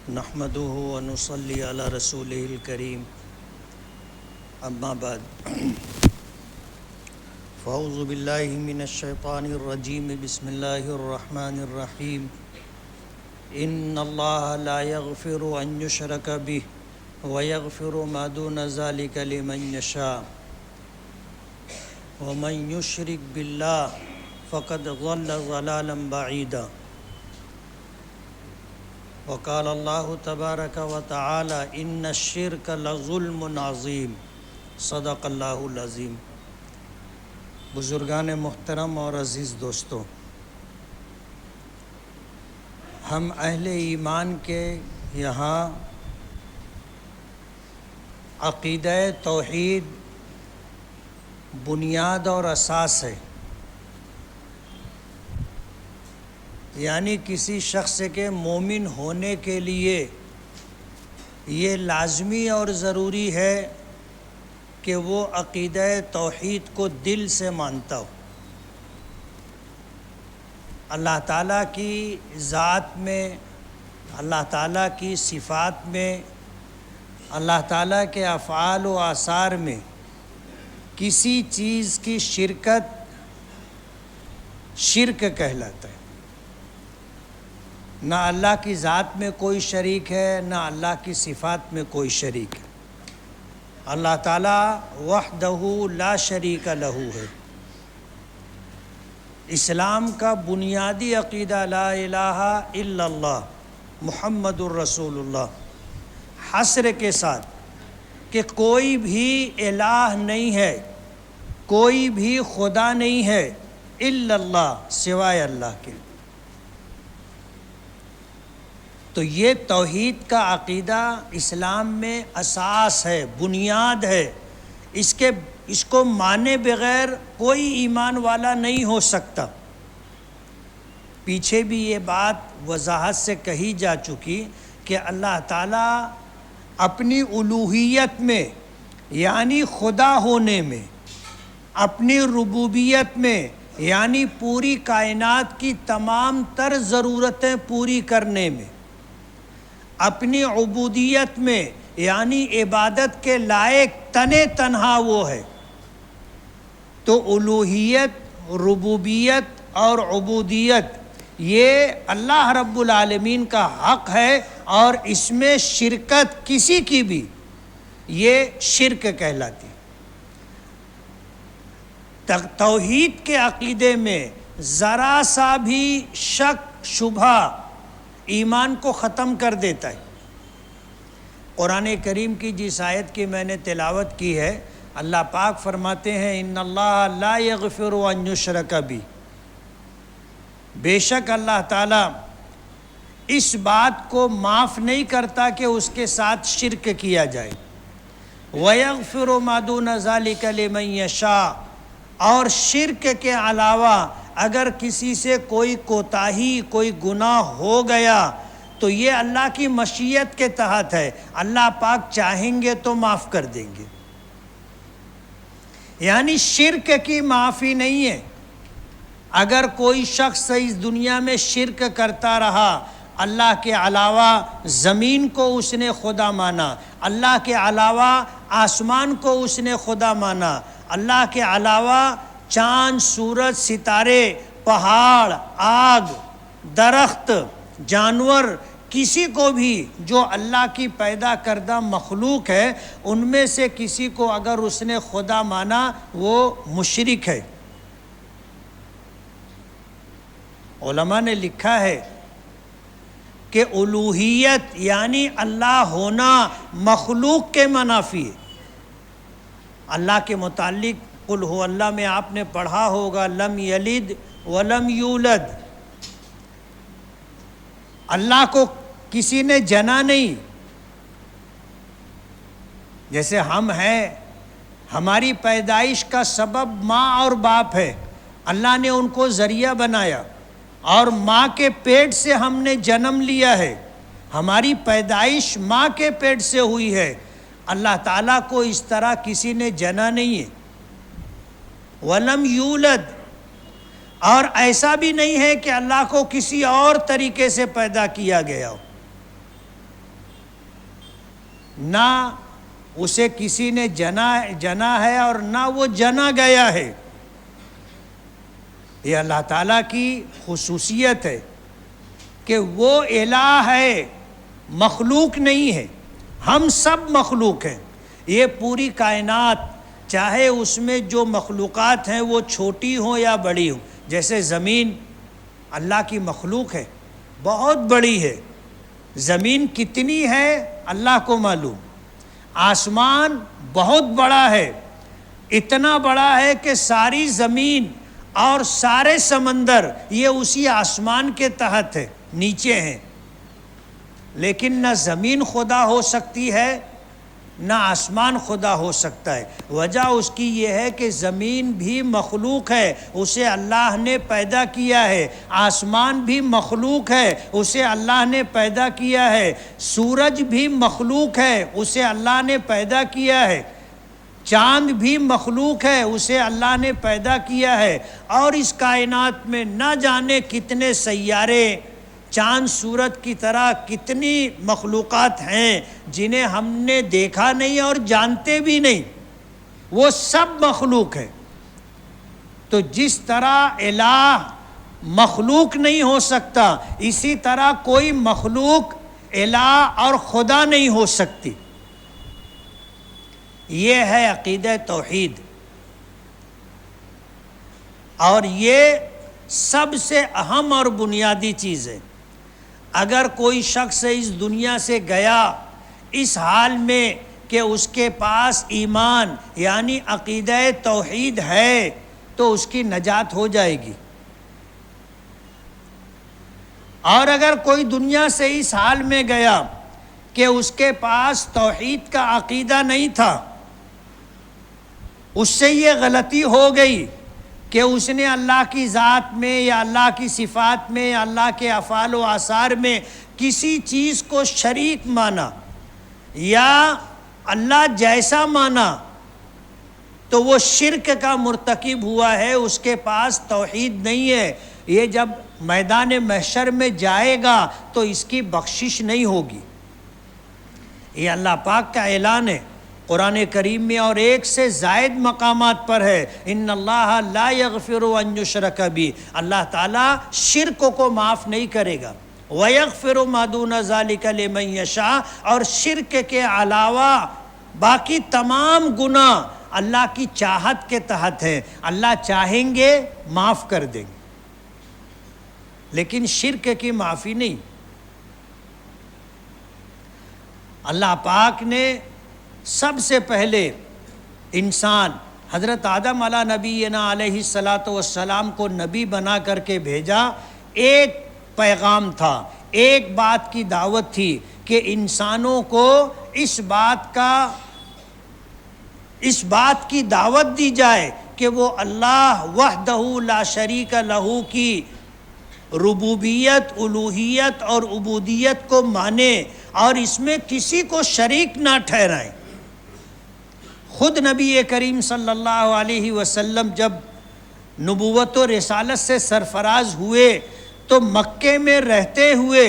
نحمده ونصلي على رسوله الكريم اما بعد فاعوذ بالله من الشيطان الرجيم بسم الله الرحمن الرحيم ان الله لا يغفر ان يشرك به ويغفر ما دون ذلك لمن يشاء ومن يشرك بالله فقد ضل ضلالا بعيدا وقال الله تبارك وتعالى ان الشرك لظلم عظیم صدق اللہ العظیم۔ بزرگان محترم اور عزیز دوستوں، ہم اہل ایمان کے یہاں عقیدہ توحید بنیاد اور اساس ہے، یعنی کسی شخص کے مومن ہونے کے لیے یہ لازمی اور ضروری ہے کہ وہ عقیدہ توحید کو دل سے مانتا ہو، اللہ تعالیٰ کی ذات میں، اللہ تعالیٰ کی صفات میں، اللہ تعالیٰ کے افعال و آثار میں کسی چیز کی شرکت شرک کہلاتا ہے۔ نہ اللہ کی ذات میں کوئی شریک ہے، نہ اللہ کی صفات میں کوئی شریک ہے۔ اللہ تعالیٰ وحدہ لا شریک لہ ہے۔ اسلام کا بنیادی عقیدہ لا الہ الا اللہ محمد الرسول اللہ، حصر کے ساتھ کہ کوئی بھی الہ نہیں ہے، کوئی بھی خدا نہیں ہے الا اللہ، سوائے اللہ کے۔ تو یہ توحید کا عقیدہ اسلام میں اساس ہے، بنیاد ہے، اس کو مانے بغیر کوئی ایمان والا نہیں ہو سکتا۔ پیچھے بھی یہ بات وضاحت سے کہی جا چکی کہ اللہ تعالیٰ اپنی الوہیت میں یعنی خدا ہونے میں، اپنی ربوبیت میں یعنی پوری کائنات کی تمام تر ضرورتیں پوری کرنے میں، اپنی عبودیت میں یعنی عبادت کے لائق تنہا وہ ہے۔ تو الوہیت، ربوبیت اور عبودیت یہ اللہ رب العالمین کا حق ہے، اور اس میں شرکت کسی کی بھی یہ شرک کہلاتی۔ توحید کے عقیدے میں ذرا سا بھی شک شبہ ایمان کو ختم کر دیتا ہے۔ قرآن کریم کی جس آیت کی میں نے تلاوت کی ہے، اللہ پاک فرماتے ہیں ان اللہ لا یغفر ان یشرک بہ، بے شک اللہ تعالیٰ اس بات کو معاف نہیں کرتا کہ اس کے ساتھ شرک کیا جائے، وَيَغْفِرُ مَا دُونَ ذَلِكَ لِمَن يَشَاءُ، اور شرک کے علاوہ اگر کسی سے کوئی کوتاہی، کوئی گناہ ہو گیا تو یہ اللہ کی مشیت کے تحت ہے، اللہ پاک چاہیں گے تو معاف کر دیں گے۔ یعنی شرک کی معافی نہیں ہے۔ اگر کوئی شخص اس دنیا میں شرک کرتا رہا، اللہ کے علاوہ زمین کو اس نے خدا مانا، اللہ کے علاوہ آسمان کو اس نے خدا مانا، اللہ کے علاوہ چاند، سورج، ستارے، پہاڑ، آگ، درخت، جانور، کسی کو بھی جو اللہ کی پیدا کردہ مخلوق ہے ان میں سے کسی کو اگر اس نے خدا مانا وہ مشرک ہے۔ علماء نے لکھا ہے کہ الوہیت یعنی اللہ ہونا مخلوق کے منافی ہے۔ اللہ کے متعلق قل ہو اللہ میں آپ نے پڑھا ہوگا لم یلد ولم یولد، اللہ کو کسی نے جنا نہیں۔ جیسے ہم ہیں، ہماری پیدائش کا سبب ماں اور باپ ہے، اللہ نے ان کو ذریعہ بنایا، اور ماں کے پیٹ سے ہم نے جنم لیا ہے، ہماری پیدائش ماں کے پیٹ سے ہوئی ہے۔ اللہ تعالیٰ کو اس طرح کسی نے جنا نہیں ہے۔ وَلَمْ يُولَدْ، اور ایسا بھی نہیں ہے کہ اللہ کو کسی اور طریقے سے پیدا کیا گیا ہو۔ نہ اسے کسی نے جنا ہے اور نہ وہ جنا گیا ہے۔ یہ اللہ تعالیٰ کی خصوصیت ہے کہ وہ الہ ہے، مخلوق نہیں ہے۔ ہم سب مخلوق ہیں۔ یہ پوری کائنات، چاہے اس میں جو مخلوقات ہیں وہ چھوٹی ہوں یا بڑی ہوں، جیسے زمین اللہ کی مخلوق ہے، بہت بڑی ہے۔ زمین کتنی ہے اللہ کو معلوم۔ آسمان بہت بڑا ہے، اتنا بڑا ہے کہ ساری زمین اور سارے سمندر یہ اسی آسمان کے تحت ہے، نیچے ہیں۔ لیکن نہ زمین خدا ہو سکتی ہے نہ آسمان خدا ہو سکتا ہے۔ وجہ اس کی یہ ہے کہ زمین بھی مخلوق ہے، اسے اللہ نے پیدا کیا ہے۔ آسمان بھی مخلوق ہے، اسے اللہ نے پیدا کیا ہے۔ سورج بھی مخلوق ہے، اسے اللہ نے پیدا کیا ہے۔ چاند بھی مخلوق ہے، اسے اللہ نے پیدا کیا ہے۔ اور اس کائنات میں نہ جانے کتنے سیارے، چاند سورج کی طرح کتنی مخلوقات ہیں جنہیں ہم نے دیکھا نہیں اور جانتے بھی نہیں، وہ سب مخلوق ہے۔ تو جس طرح الہ مخلوق نہیں ہو سکتا، اسی طرح کوئی مخلوق الہ اور خدا نہیں ہو سکتی۔ یہ ہے عقیدہ توحید، اور یہ سب سے اہم اور بنیادی چیز ہے۔ اگر کوئی شخص اس دنیا سے گیا اس حال میں کہ اس کے پاس ایمان یعنی عقیدہ توحید ہے تو اس کی نجات ہو جائے گی، اور اگر کوئی دنیا سے اس حال میں گیا کہ اس کے پاس توحید کا عقیدہ نہیں تھا، اس سے یہ غلطی ہو گئی کہ اس نے اللہ کی ذات میں یا اللہ کی صفات میں یا اللہ کے افعال و آثار میں کسی چیز کو شریک مانا یا اللہ جیسا مانا، تو وہ شرک کا مرتکب ہوا ہے، اس کے پاس توحید نہیں ہے۔ یہ جب میدان محشر میں جائے گا تو اس کی بخشش نہیں ہوگی۔ یہ اللہ پاک کا اعلان ہے قرآن کریم میں، اور ایک سے زائد مقامات پر ہے۔ ان اللہ لا یغفر ان یشرک بہ، اللہ تعالیٰ شرک کو معاف نہیں کرے گا۔ ویغفر ما دون ذلک لمن یشاء، اور شرک کے علاوہ باقی تمام گناہ اللہ کی چاہت کے تحت ہیں، اللہ چاہیں گے معاف کر دیں گے، لیکن شرک کی معافی نہیں۔ اللہ پاک نے سب سے پہلے انسان حضرت آدم علیہ نبینا علیہ الصلاۃ والسلام کو نبی بنا کر کے بھیجا۔ ایک پیغام تھا، ایک بات کی دعوت تھی کہ انسانوں کو اس بات کی دعوت دی جائے کہ وہ اللہ وحدہ لا شریک لہ کی ربوبیت، الوہیت اور عبودیت کو مانے اور اس میں کسی کو شریک نہ ٹھہرائیں۔ خود نبی کریم صلی اللہ علیہ وسلم جب نبوت و رسالت سے سرفراز ہوئے تو مکے میں رہتے ہوئے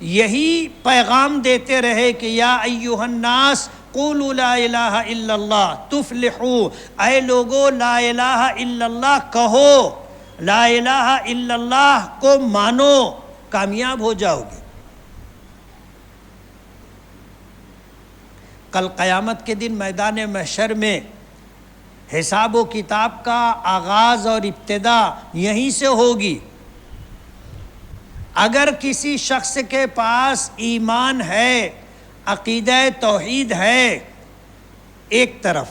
یہی پیغام دیتے رہے کہ یا ایھا الناس قولوا لا الہ الا اللہ تفلحوا، اے لوگو لا الہ الا اللہ کہو، لا الہ الا اللہ کو مانو، کامیاب ہو جاؤ گے۔ کل قیامت کے دن میدان محشر میں حساب و کتاب کا آغاز اور ابتدا یہیں سے ہوگی۔ اگر کسی شخص کے پاس ایمان ہے، عقیدہ توحید ہے ایک طرف،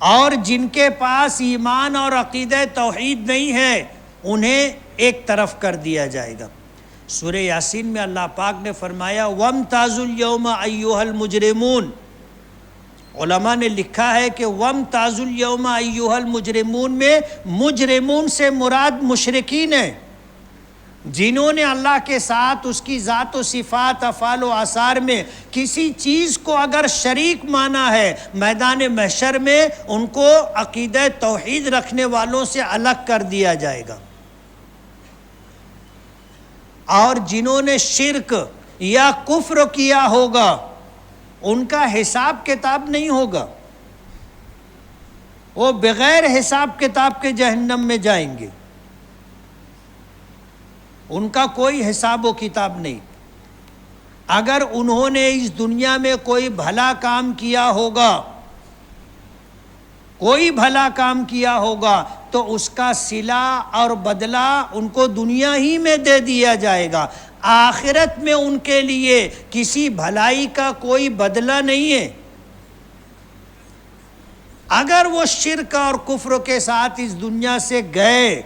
اور جن کے پاس ایمان اور عقیدہ توحید نہیں ہے انہیں ایک طرف کر دیا جائے گا۔ سورہ یاسین میں اللہ پاک نے فرمایا وَامْتَازُوا الْيَوْمَ أَيُّهَا الْمُجْرِمُونَ، علماء نے لکھا ہے کہ وَامْتَازُوا الْيَوْمَ أَيُّهَا الْمُجْرِمُونَ میں مجرمون سے مراد مشرکین ہیں، جنہوں نے اللہ کے ساتھ اس کی ذات و صفات، افعال و آثار میں کسی چیز کو اگر شریک مانا ہے، میدان محشر میں ان کو عقیدہ توحید رکھنے والوں سے الگ کر دیا جائے گا۔ اور جنہوں نے شرک یا کفر کیا ہوگا ان کا حساب کتاب نہیں ہوگا، وہ بغیر حساب کتاب کے جہنم میں جائیں گے، ان کا کوئی حساب و کتاب نہیں۔ اگر انہوں نے اس دنیا میں کوئی بھلا کام کیا ہوگا، کوئی بھلا کام کیا ہوگا تو اس کا صلہ اور بدلہ ان کو دنیا ہی میں دے دیا جائے گا، آخرت میں ان کے لیے کسی بھلائی کا کوئی بدلہ نہیں ہے۔ اگر وہ شرک اور کفر کے ساتھ اس دنیا سے گئے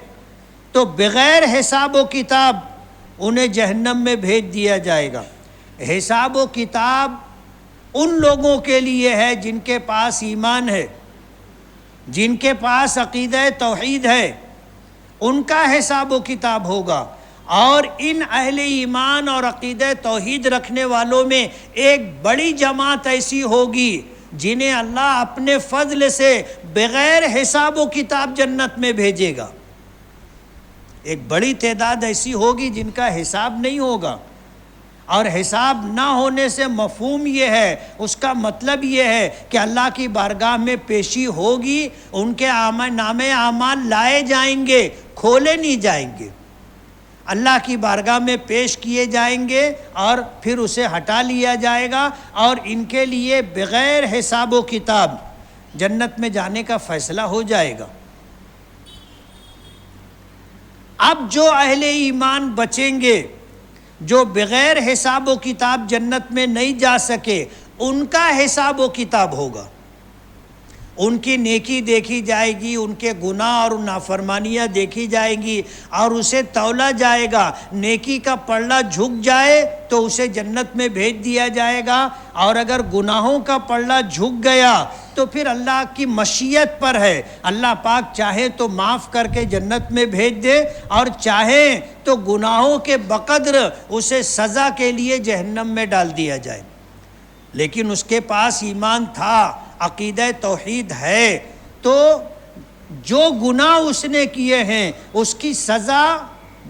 تو بغیر حساب و کتاب انہیں جہنم میں بھیج دیا جائے گا۔ حساب و کتاب ان لوگوں کے لیے ہے جن کے پاس ایمان ہے، جن کے پاس عقیدہ توحید ہے، ان کا حساب و کتاب ہوگا۔ اور ان اہل ایمان اور عقیدہ توحید رکھنے والوں میں ایک بڑی جماعت ایسی ہوگی جنہیں اللہ اپنے فضل سے بغیر حساب و کتاب جنت میں بھیجے گا۔ ایک بڑی تعداد ایسی ہوگی جن کا حساب نہیں ہوگا، اور حساب نہ ہونے سے مفہوم یہ ہے، اس کا مطلب یہ ہے کہ اللہ کی بارگاہ میں پیشی ہوگی، ان کے نام اعمال لائے جائیں گے، کھولے نہیں جائیں گے، اللہ کی بارگاہ میں پیش کیے جائیں گے اور پھر اسے ہٹا لیا جائے گا، اور ان کے لیے بغیر حساب و کتاب جنت میں جانے کا فیصلہ ہو جائے گا۔ اب جو اہل ایمان بچیں گے، جو بغیر حساب و کتاب جنت میں نہیں جا سکے، ان کا حساب و کتاب ہوگا، ان کی نیکی دیکھی جائے گی، ان کے گناہ اور نافرمانیاں دیکھی جائیں گی، اور اسے تولا جائے گا۔ نیکی کا پلڑا جھک جائے تو اسے جنت میں بھیج دیا جائے گا، اور اگر گناہوں کا پلڑا جھک گیا تو پھر اللہ کی مشیت پر ہے، اللہ پاک چاہے تو معاف کر کے جنت میں بھیج دے، اور چاہے تو گناہوں کے بقدر اسے سزا کے لیے جہنم میں ڈال دیا جائے۔ لیکن اس کے پاس ایمان تھا، عقیدہ توحید ہے، تو جو گناہ اس نے کیے ہیں اس کی سزا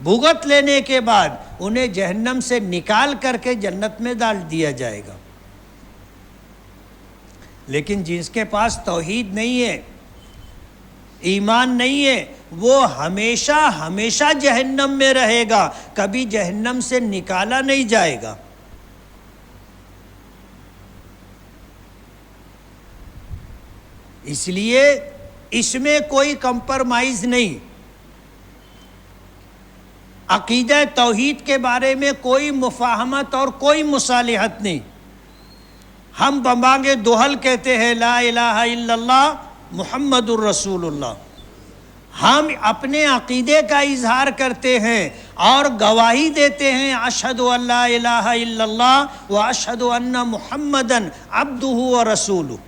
بھگت لینے کے بعد انہیں جہنم سے نکال کر کے جنت میں ڈال دیا جائے گا۔ لیکن جس کے پاس توحید نہیں ہے، ایمان نہیں ہے، وہ ہمیشہ ہمیشہ جہنم میں رہے گا، کبھی جہنم سے نکالا نہیں جائے گا۔ اس لیے اس میں کوئی کمپرمائز نہیں، عقیدہ توحید کے بارے میں کوئی مفاہمت اور کوئی مصالحت نہیں۔ ہم بمبانگ دوحل کہتے ہیں لا الہ الا اللہ محمد الرسول اللہ، ہم اپنے عقیدے کا اظہار کرتے ہیں اور گواہی دیتے ہیں اشہد ان لا الہ الا اللہ و اشہد ان محمدً عبدہ و رسولہ۔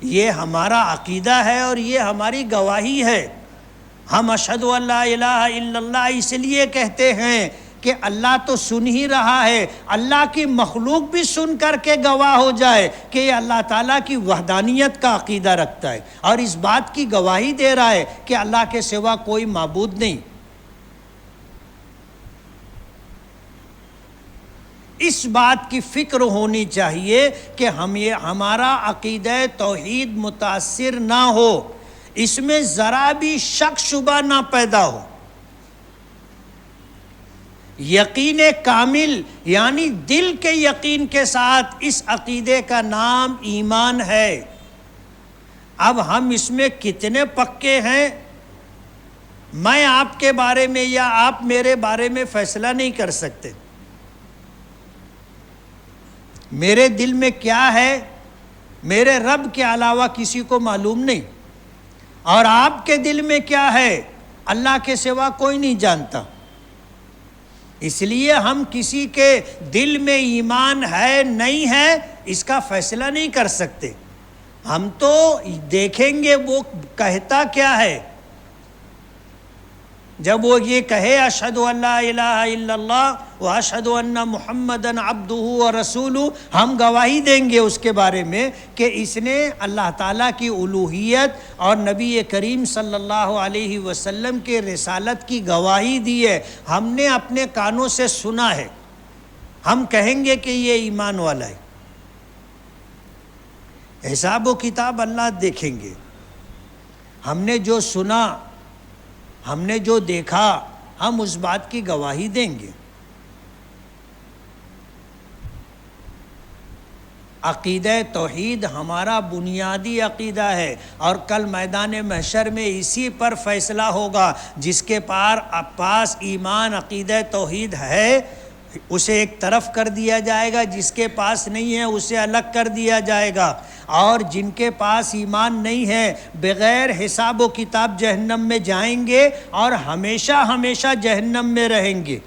یہ ہمارا عقیدہ ہے اور یہ ہماری گواہی ہے۔ ہم اشہد ان لا الہ الا اللہ اس لیے کہتے ہیں کہ اللہ تو سن ہی رہا ہے، اللہ کی مخلوق بھی سن کر کے گواہ ہو جائے کہ یہ اللہ تعالیٰ کی وحدانیت کا عقیدہ رکھتا ہے، اور اس بات کی گواہی دے رہا ہے کہ اللہ کے سوا کوئی معبود نہیں۔ اس بات کی فکر ہونی چاہیے کہ ہمارا عقیدہ توحید متاثر نہ ہو، اس میں ذرا بھی شک شبہ نہ پیدا ہو۔ یقین کامل یعنی دل کے یقین کے ساتھ اس عقیدے کا نام ایمان ہے۔ اب ہم اس میں کتنے پکے ہیں، میں آپ کے بارے میں یا آپ میرے بارے میں فیصلہ نہیں کر سکتے۔ میرے دل میں کیا ہے میرے رب کے علاوہ کسی کو معلوم نہیں، اور آپ کے دل میں کیا ہے اللہ کے سوا کوئی نہیں جانتا۔ اس لیے ہم کسی کے دل میں ایمان ہے نہیں ہے اس کا فیصلہ نہیں کر سکتے۔ ہم تو دیکھیں گے وہ کہتا کیا ہے۔ جب وہ یہ کہے اشہد ان لا الہ الا اللہ و اشہد ان محمدً عبدہ و رسولہ، ہم گواہی دیں گے اس کے بارے میں کہ اس نے اللہ تعالیٰ کی الوہیت اور نبی کریم صلی اللہ علیہ وسلم کے رسالت کی گواہی دی ہے، ہم نے اپنے کانوں سے سنا ہے، ہم کہیں گے کہ یہ ایمان والا ہے۔ حساب و کتاب اللہ دیکھیں گے. ہم نے جو سنا، ہم نے جو دیکھا، ہم اس بات کی گواہی دیں گے. عقیدہ توحید ہمارا بنیادی عقیدہ ہے، اور کل میدان محشر میں اسی پر فیصلہ ہوگا. جس کے پاس ایمان عقیدہ توحید ہے اسے ایک طرف کر دیا جائے گا، جس کے پاس نہیں ہے اسے الگ کر دیا جائے گا. اور جن کے پاس ایمان نہیں ہے بغیر حساب و کتاب جہنم میں جائیں گے اور ہمیشہ ہمیشہ جہنم میں رہیں گے.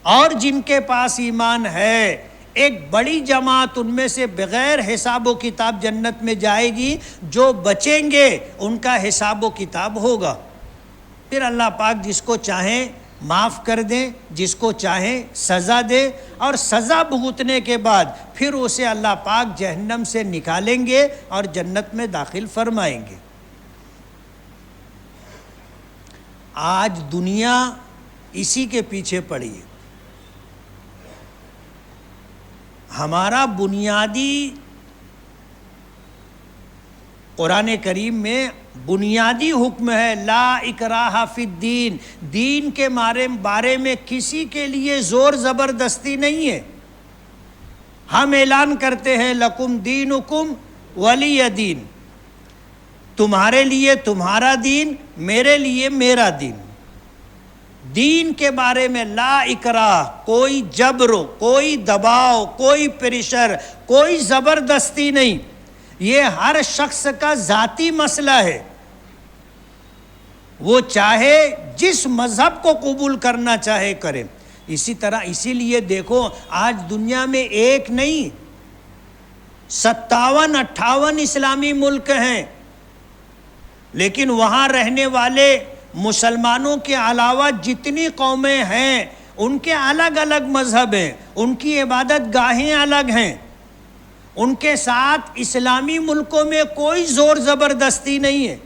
اور جن کے پاس ایمان ہے ایک بڑی جماعت ان میں سے بغیر حساب و کتاب جنت میں جائے گی. جو بچیں گے ان کا حساب و کتاب ہوگا. پھر اللہ پاک جس کو چاہیں معاف کر دیں، جس کو چاہیں سزا دے، اور سزا بھگتنے کے بعد پھر اسے اللہ پاک جہنم سے نکالیں گے اور جنت میں داخل فرمائیں گے. آج دنیا اسی کے پیچھے پڑی ہے. ہمارا بنیادی قرآن کریم میں بنیادی حکم ہے لا اکراہ فی الدین. دین کے بارے میں کسی کے لیے زور زبردستی نہیں ہے. ہم اعلان کرتے ہیں لکم دینکم ولی دین، تمہارے لیے تمہارا دین، میرے لیے میرا دین. دین کے بارے میں لا اکراہ، کوئی جبر، کوئی دباؤ، کوئی پریشر، کوئی زبردستی نہیں. یہ ہر شخص کا ذاتی مسئلہ ہے. وہ چاہے جس مذہب کو قبول کرنا چاہے کرے. اسی لیے دیکھو آج دنیا میں ایک نہیں 57-58 اسلامی ملک ہیں، لیکن وہاں رہنے والے مسلمانوں کے علاوہ جتنی قومیں ہیں ان کے الگ الگ مذہب ہیں، ان کی عبادت گاہیں الگ ہیں. ان کے ساتھ اسلامی ملکوں میں کوئی زور زبردستی نہیں ہے.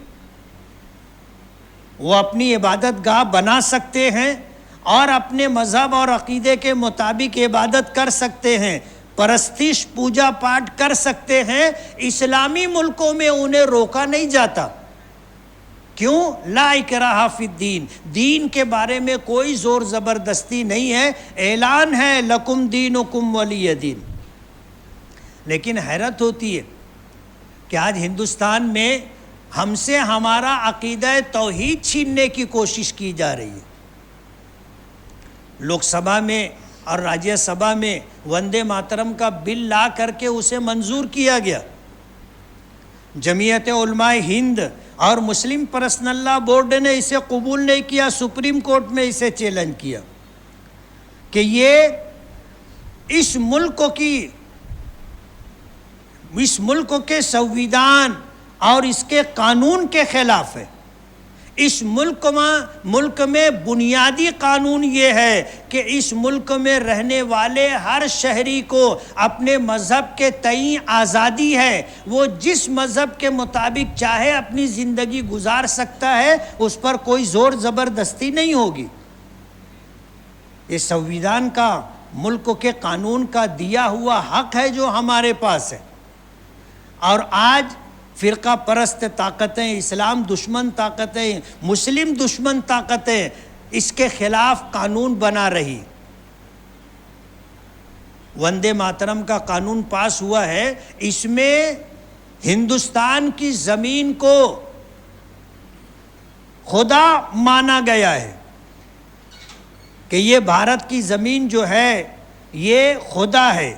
وہ اپنی عبادت گاہ بنا سکتے ہیں اور اپنے مذہب اور عقیدے کے مطابق عبادت کر سکتے ہیں، پرستش پوجا پاٹ کر سکتے ہیں. اسلامی ملکوں میں انہیں روکا نہیں جاتا. کیوں؟ لا اکراہ فی الدین. دین کے بارے میں کوئی زور زبردستی نہیں ہے. اعلان ہے لکم دینکم ولی دین. لیکن حیرت ہوتی ہے کہ آج ہندوستان میں ہم سے ہمارا عقیدہ توحید چھیننے کی کوشش کی جا رہی ہے. لوک سبھا میں اور راجیہ سبھا میں وندے ماترم کا بل لا کر کے اسے منظور کیا گیا. جمعیت علماء ہند اور مسلم پرسنل لا بورڈ نے اسے قبول نہیں کیا. سپریم کورٹ میں اسے چیلنج کیا کہ یہ اس ملک کے اور اس کے قانون کے خلاف ہے. اس ملک میں بنیادی قانون یہ ہے کہ اس ملک میں رہنے والے ہر شہری کو اپنے مذہب کے تئیں آزادی ہے. وہ جس مذہب کے مطابق چاہے اپنی زندگی گزار سکتا ہے، اس پر کوئی زور زبردستی نہیں ہوگی. یہ سنویدھان کا، ملک کے قانون کا دیا ہوا حق ہے جو ہمارے پاس ہے. اور آج فرقہ پرست طاقتیں، اسلام دشمن طاقتیں، مسلم دشمن طاقتیں اس کے خلاف قانون بنا رہی. وندے ماترم کا قانون پاس ہوا ہے، اس میں ہندوستان کی زمین کو خدا مانا گیا ہے کہ یہ بھارت کی زمین جو ہے یہ خدا ہے.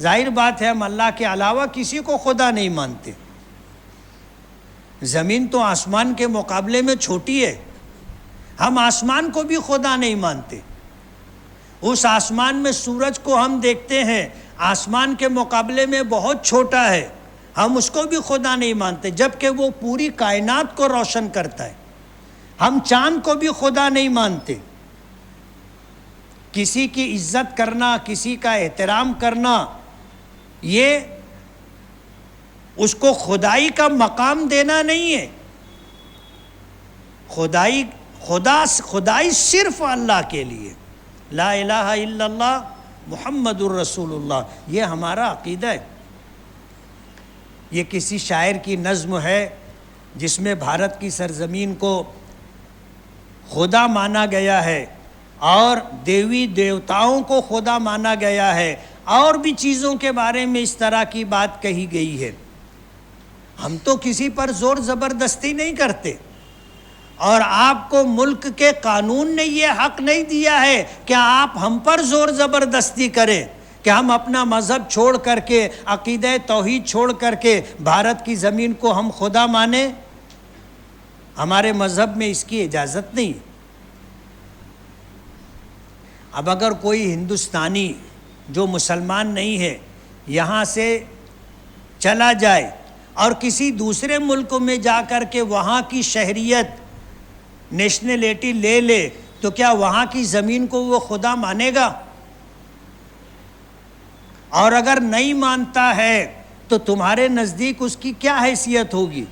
ظاہر بات ہے ہم اللہ کے علاوہ کسی کو خدا نہیں مانتے. زمین تو آسمان کے مقابلے میں چھوٹی ہے. ہم آسمان کو بھی خدا نہیں مانتے. اس آسمان میں سورج کو ہم دیکھتے ہیں، آسمان کے مقابلے میں بہت چھوٹا ہے. ہم اس کو بھی خدا نہیں مانتے، جبکہ وہ پوری کائنات کو روشن کرتا ہے. ہم چاند کو بھی خدا نہیں مانتے. کسی کی عزت کرنا، کسی کا احترام کرنا، یہ اس کو خدائی کا مقام دینا نہیں ہے. خدائی صرف اللہ کے لیے. لا الہ الا اللہ محمد الرسول اللہ، یہ ہمارا عقیدہ ہے. یہ کسی شاعر کی نظم ہے جس میں بھارت کی سرزمین کو خدا مانا گیا ہے اور دیوی دیوتاؤں کو خدا مانا گیا ہے، اور بھی چیزوں کے بارے میں اس طرح کی بات کہی گئی ہے۔ ہم تو کسی پر زور زبردستی نہیں کرتے، اور آپ کو ملک کے قانون نے یہ حق نہیں دیا ہے کہ آپ ہم پر زور زبردستی کریں کہ ہم اپنا مذہب چھوڑ کر کے، عقیدہ توحید چھوڑ کر کے بھارت کی زمین کو ہم خدا مانیں۔ ہمارے مذہب میں اس کی اجازت نہیں۔ اب اگر کوئی ہندوستانی جو مسلمان نہیں ہے یہاں سے چلا جائے اور کسی دوسرے ملک میں جا کر کے وہاں کی شہریت، نیشنلٹی لے لے، تو کیا وہاں کی زمین کو وہ خدا مانے گا؟ اور اگر نہیں مانتا ہے تو تمہارے نزدیک اس کی کیا حیثیت ہوگی؟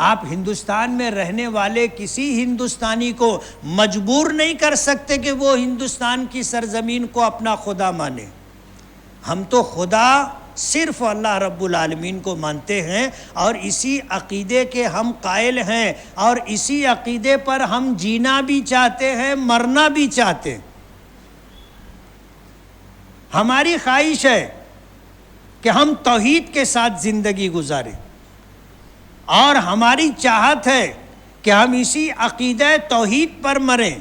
آپ ہندوستان میں رہنے والے کسی ہندوستانی کو مجبور نہیں کر سکتے کہ وہ ہندوستان کی سرزمین کو اپنا خدا مانے۔ ہم تو خدا صرف اللہ رب العالمین کو مانتے ہیں، اور اسی عقیدے کے ہم قائل ہیں، اور اسی عقیدے پر ہم جینا بھی چاہتے ہیں، مرنا بھی چاہتے ہیں۔ ہماری خواہش ہے کہ ہم توحید کے ساتھ زندگی گزاریں، اور ہماری چاہت ہے کہ ہم اسی عقیدہ توحید پر مریں۔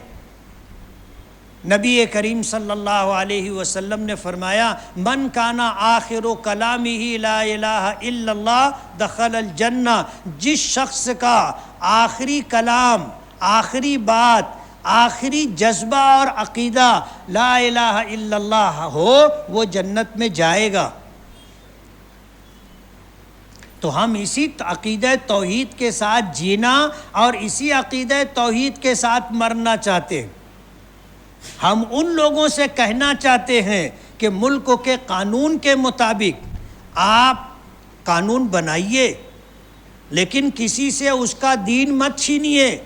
نبی کریم صلی اللہ علیہ وسلم نے فرمایا، من کانا آخر کلامہ لا الہ الا اللہ دخل الجنہ، جس شخص کا آخری کلام، آخری بات، آخری جذبہ اور عقیدہ لا الہ الا اللہ ہو، وہ جنت میں جائے گا۔ تو ہم اسی عقیدہ توحید کے ساتھ جینا اور اسی عقیدہ توحید کے ساتھ مرنا چاہتے ہیں۔ ہم ان لوگوں سے کہنا چاہتے ہیں کہ ملک کے قانون کے مطابق آپ قانون بنائیے، لیکن کسی سے اس کا دین مت چھینیے،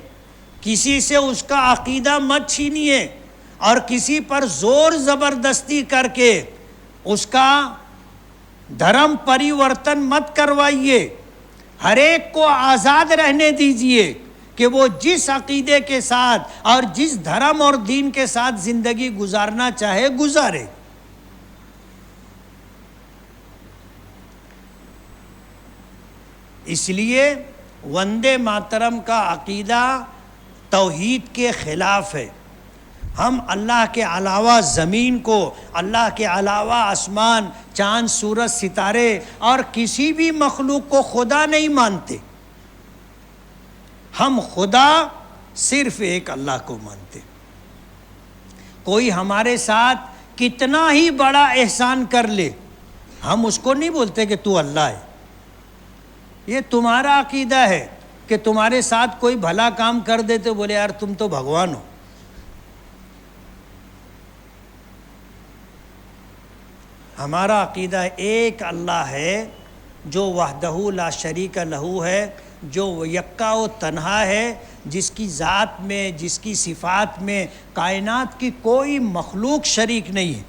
کسی سے اس کا عقیدہ مت چھینیے، اور کسی پر زور زبردستی کر کے اس کا دھرم پریورتن مت کروائیے۔ ہر ایک کو آزاد رہنے دیجئے کہ وہ جس عقیدے کے ساتھ اور جس دھرم اور دین کے ساتھ زندگی گزارنا چاہے گزارے۔ اس لیے وندے ماترم کا عقیدہ توحید کے خلاف ہے۔ ہم اللہ کے علاوہ زمین کو، اللہ کے علاوہ آسمان، چاند، سورج، ستارے اور کسی بھی مخلوق کو خدا نہیں مانتے۔ ہم خدا صرف ایک اللہ کو مانتے۔ کوئی ہمارے ساتھ کتنا ہی بڑا احسان کر لے، ہم اس کو نہیں بولتے کہ تو اللہ ہے۔ یہ تمہارا عقیدہ ہے کہ تمہارے ساتھ کوئی بھلا کام کر دیتے بولے یار تم تو بھگوان ہو۔ ہمارا عقیدہ ایک اللہ ہے جو وحدہ لا شریک لہ ہے، جو یکا و تنہا ہے، جس کی ذات میں، جس کی صفات میں کائنات کی کوئی مخلوق شریک نہیں ہے۔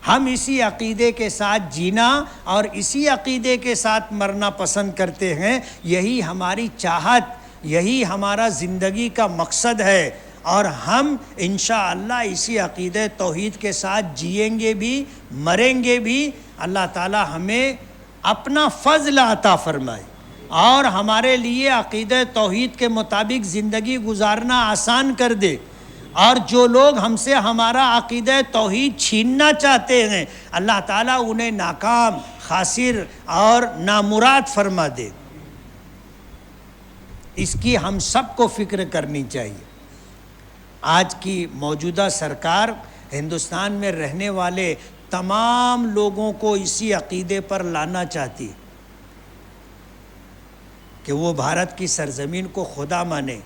ہم اسی عقیدے کے ساتھ جینا اور اسی عقیدے کے ساتھ مرنا پسند کرتے ہیں۔ یہی ہماری چاہت، یہی ہمارا زندگی کا مقصد ہے، اور ہم انشاءاللہ اسی عقیدہ توحید کے ساتھ جئیں گے بھی، مریں گے بھی۔ اللہ تعالی ہمیں اپنا فضل عطا فرمائے اور ہمارے لیے عقیدہ توحید کے مطابق زندگی گزارنا آسان کر دے، اور جو لوگ ہم سے ہمارا عقیدہ توحید چھیننا چاہتے ہیں اللہ تعالیٰ انہیں ناکام، خاسر اور نامراد فرما دے۔ اس کی ہم سب کو فکر کرنی چاہیے۔ آج کی موجودہ سرکار ہندوستان میں رہنے والے تمام لوگوں کو اسی عقیدے پر لانا چاہتی ہے کہ وہ بھارت کی سرزمین کو خدا مانے،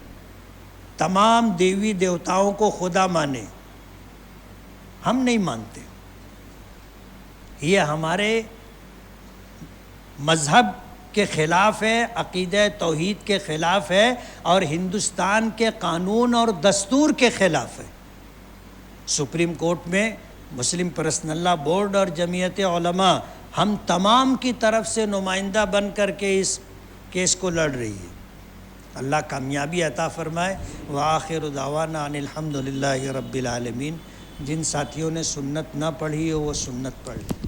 تمام دیوی دیوتاؤں کو خدا مانے۔ ہم نہیں مانتے، یہ ہمارے مذہب کے خلاف ہے، عقیدہ توحید کے خلاف ہے، اور ہندوستان کے قانون اور دستور کے خلاف ہے۔ سپریم کورٹ میں مسلم پرسنل لا بورڈ اور جمعیت علماء ہم تمام کی طرف سے نمائندہ بن کر کے اس کیس کو لڑ رہی ہے۔ اللہ کامیابی عطا فرمائے۔ وآخر دعوانا ان الحمد للہ رب العالمین۔ جن ساتھیوں نے سنت نہ پڑھی ہو وہ سنت پڑھ لیں۔